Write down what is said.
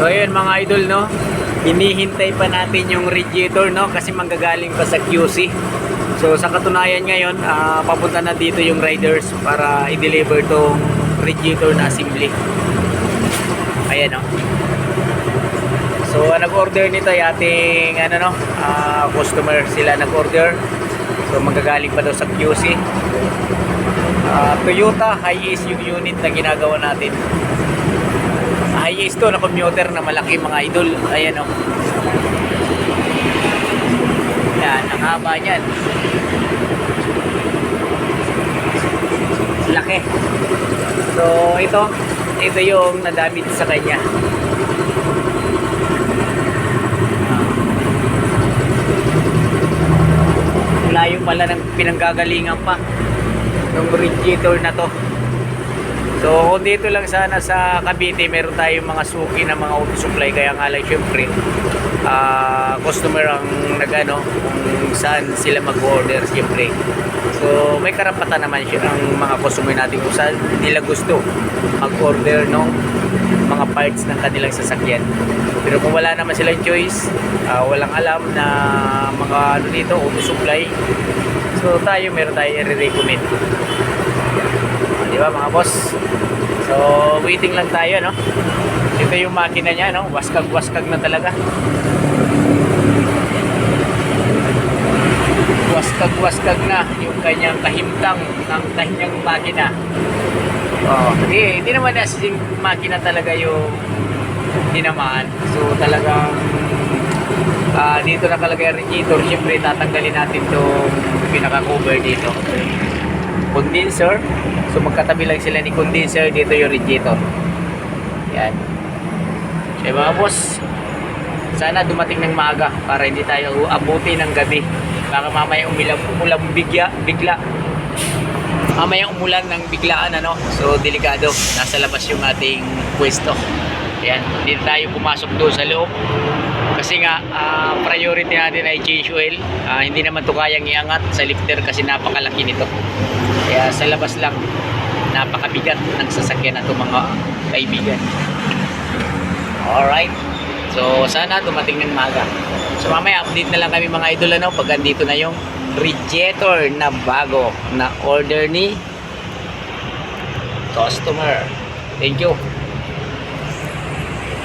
So ayun mga idol, no, hinihintay pa natin yung radiator, no, kasi manggagaling pa sa QC. So sa katunayan ngayon, papunta na dito yung riders para i-deliver tong radiator na assembly. Ayan, no. So nag-order nito yung ating customer, sila nag-order. So manggagaling pa daw sa QC. Toyota Hiace yung unit na ginagawa natin. Hiace to na commuter na malaki mga idol. Ayan, o. Yan, ang haba niyan. Laki. So ito yung nadamage sa kanya. Layo pala ng pinanggagalingan pa ng radiator na to. So kung dito lang sana sa Cavite, meron tayong mga suki na mga auto supply, kaya nga lang syempre customer ang kung saan sila mag-order syempre. So may karapatan naman siya ang mga customer natin kung saan nila gusto mag-order ng mga parts ng kanilang sasakyan. Pero kung wala naman silang choice, walang alam na mga dito auto supply, so meron tayo i-recommend. Di ba mga boss? So waiting lang tayo, no? Ito yung makina niya, no? Waskag na talaga. Waskag na yung kanyang kahimtang ng kanyang makina. Hindi naman asing makina talaga yung dinamaan. So talagang dito nakalagay ang radiator. Siyempre tatanggalin natin itong pinaka-cover dito, condenser. So magkatabi lang sila ni condenser, dito yung radiator. Yan. So mga boss, sana dumating ng maaga para hindi tayo abuti ng gabi. Baka mamaya umulan bigla. Mamaya umulan ng biglaan, so delikado. Nasa labas yung ating pwesto. Yan, hindi tayo pumasok doon sa loob kasi nga priority natin ay change oil. Hindi naman to kayang iangat sa lifter kasi napakalaki nito. Kaya sa labas lang, napakabigat ng sasakyan na to mga kaibigan. Alright, so sana dumating ng maga. So mamaya update na lang kami mga idol, pag andito na yung radiator na bago na order ni customer. Thank you.